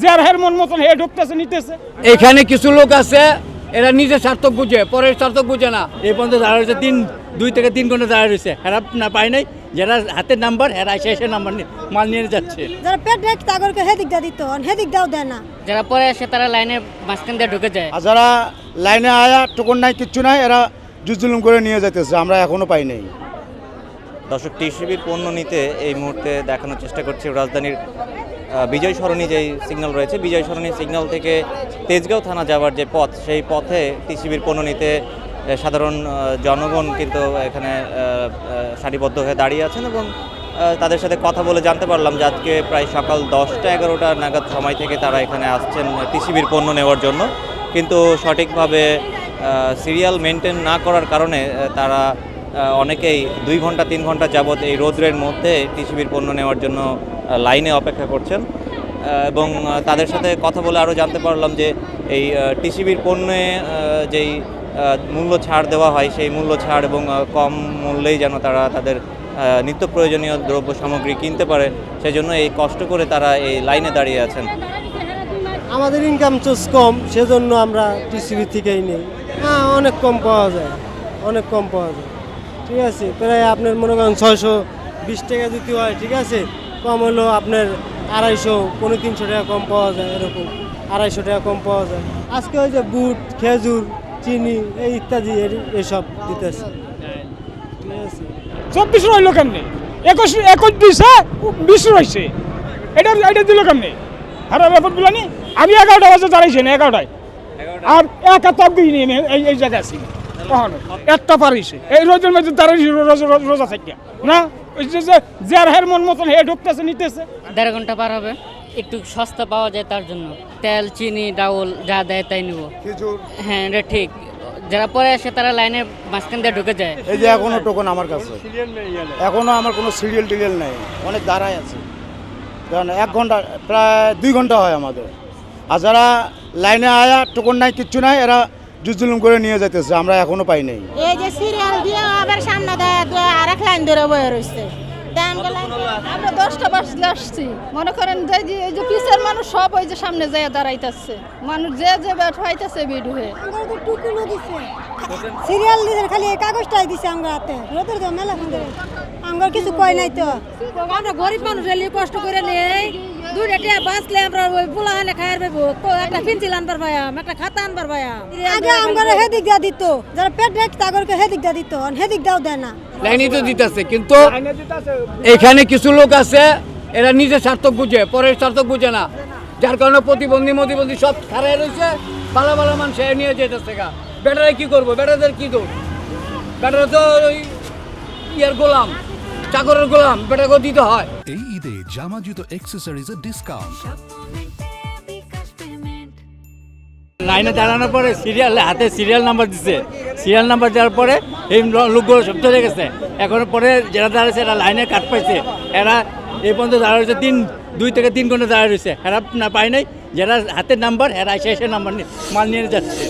যার হের মন মতন হে ঢুকতেছে নিতেছে। এখানে কিছু লোক আছে এরা নিজে সার্থক বুঝে, পরের সার্থক বুঝে না। এই পর্যন্ত দাঁড়া রয়েছে 2 থেকে 3 ঘন্টা দাঁড়া রয়েছে, হেরা না পায় নাই। যারা হাতের নাম্বার হেরা এসে নাম্বার মাল নিয়ে যাচ্ছে। যারা পেট রেখ তাগরকে হেদিক দা দিত, হেদিক দাও দেয় না। যারা পরে আসে তারা লাইনে মাঝখান দিয়ে ঢুকে যায়। আর যারা লাইনে আয়া টোকন নাই, কিচ্ছু নাই, এরা জুজুলুম করে নিয়ে যাইতেছে, আমরা এখনো পাই নাই। দর্শক, টিসিবির পণ্য নিতে এই মুহূর্তে দেখানোর চেষ্টা করছি রাজধানীর বিজয় সরণি যেই সিগন্যাল রয়েছে, বিজয় সরণি সিগন্যাল থেকে তেজগাঁও থানা যাওয়ার যে পথ, সেই পথে টিসিবির পণ্য নিতে সাধারণ জনগণ কিন্তু এখানে সারিবদ্ধ হয়ে দাঁড়িয়ে আছেন এবং তাদের সাথে কথা বলে জানতে পারলাম যে আজকে প্রায় সকাল 10টা-11টা নাগাদ সময় থেকে তারা এখানে আসছেন টিসিবির পণ্য নেওয়ার জন্য, কিন্তু সঠিকভাবে সিরিয়াল মেনটেন না করার কারণে তারা অনেকেই 2 ঘন্টা 3 ঘন্টা যাবৎ এই রোদ্রের মধ্যে টিসিবির পণ্য নেওয়ার জন্য লাইনে অপেক্ষা করছেন। এবং তাদের সাথে কথা বলে আরও জানতে পারলাম যে এই টিসিবির পণ্যে যেই মূল্য ছাড় দেওয়া হয়, সেই মূল্য ছাড় এবং কম মূল্যেই যেন তারা তাদের নিত্য প্রয়োজনীয় দ্রব্য সামগ্রী কিনতে পারে, সেই জন্য এই কষ্ট করে তারা এই লাইনে দাঁড়িয়ে আছেন। আমাদের ইনকাম সোর্স কম, সেজন্য আমরা টিসিবি থেকেই নিই। হ্যাঁ, অনেক কম পাওয়া যায়, অনেক কম পাওয়া যায়। ঠিক আছে, প্রায় আপনার মনে করেন 620 টাকা দিতে হয়, ঠিক আছে, কম হলো আপনার 250, 300 টাকা কম পাওয়া যায়, এরকম 250 টাকা কম পাওয়া যায়। আজকে ওই যে বুট, খেজুর, চিনি এই ইত্যাদি এসব দিতেছে। ঠিক আছে, 24 রইল কেমনি, 21 দিছে, 20 রয়েছে, এটা দিল কেমনি? হারা ব্যাপারগুলো নি আমি 11টা বাজে দাঁড়াইছি না, 11টায়, আর একা তাবগি নিয়ে এই জায়গায় আছি কখনো একটা পারিছে এই রোজের মধ্যে দাঁড়াইছি রোজা থেকে না। ওই যে যার হের মন মতন হে ঢুকতেছে নিতেছে। 1.5 ঘন্টা পার হবে, একটু সস্তা পাওয়া যায় তার জন্য। তেল, চিনি, ডাউল যা দেয় তাই নেব। হ্যাঁ, এটা ঠিক। যারা পরে আসে তারা লাইনে মাঝখান দিয়ে ঢুকে যায়। এই যে এখনো টোকন আমার কাছে, এখনো আমার কোনো সিরিয়াল টিরিয়াল নেই, অনেক দাঁড়ায় আছে। কারণ 1 ঘন্টা প্রায় 2 ঘন্টা হয় আমাদের। আর যারা লাইনে আয়া টোকন নাই, কিচ্ছু নাই, এরা জুজুলুম করে নিয়ে যাইতেছে, আমরা এখনো পাই নাই। এই যে সিরিয়াল দিয়ে আবার সামনে দেয় আরেক লাইন ধরে বয়ে রয়েছে। আমরা 10টা বাজলে আসছি, মনে করেন যে এই যে পিছের মানুষ সব ওই যে সামনে যায় দাঁড়াইতেছে, মানুষ যে ব্যাট হইতেছে বিড হয়ে। সিরিয়াল দিছে খালি এই কাগজটাই দিছে আমরা হাতে, রোদের তো মেলা খান্দে আমার কিছু কই নাই তো। আমরা গরিব মানুষ এলি কষ্ট করে নেই, 2টা টাকা বাঁচলে আমরা ওই পোলাহানে খাইর পাবো, একটা পেন্সিল আনবার ভাইয়াম, একটা খাতা আনবার ভাইয়াম। আগে আমরা হেদিক দা দিত, যারা পেট রেখ তাগরকে হেদিক দা দিত, হেদিক দাও দেয় না। লাইনে তো দিতেছে, কিন্তু এখানে কিছু লোক আছে এরা নিজে সার্থক বুঝে, পরের সার্থক বুঝে না। যার কারণে প্রতিবন্ধী সব খারাই রয়েছে, ভালো ভালো মানুষ নিয়ে যেতেছে। বেটারা কি করবো? বেটাদের কি দোষ? বেটারা তো ওই ইয়ার গোলাম, চাকরের গোলাম, বেটাকে দিতে হয়। এই ঈদে জামা জুতো অ্যাক্সেসরিজের ডিসকাউন্ট। লাইনে দাঁড়ানোর পরে হাতে সিরিয়াল নাম্বার দিছে, সিরিয়াল নাম্বার দেওয়ার পরে এই লোকগুলো সব চলে গেছে। এখন পরে যারা দাঁড়াচ্ছে এরা লাইনে কাট পাইছে, এরা এই পর্যন্ত দাঁড়া রয়েছে 2 থেকে 3 ঘন্টা দাঁড়া রয়েছে, এরা না পায় নাই। যারা হাতের নাম্বার এরা এসে নাম্বার মাল নিয়ে যাচ্ছে।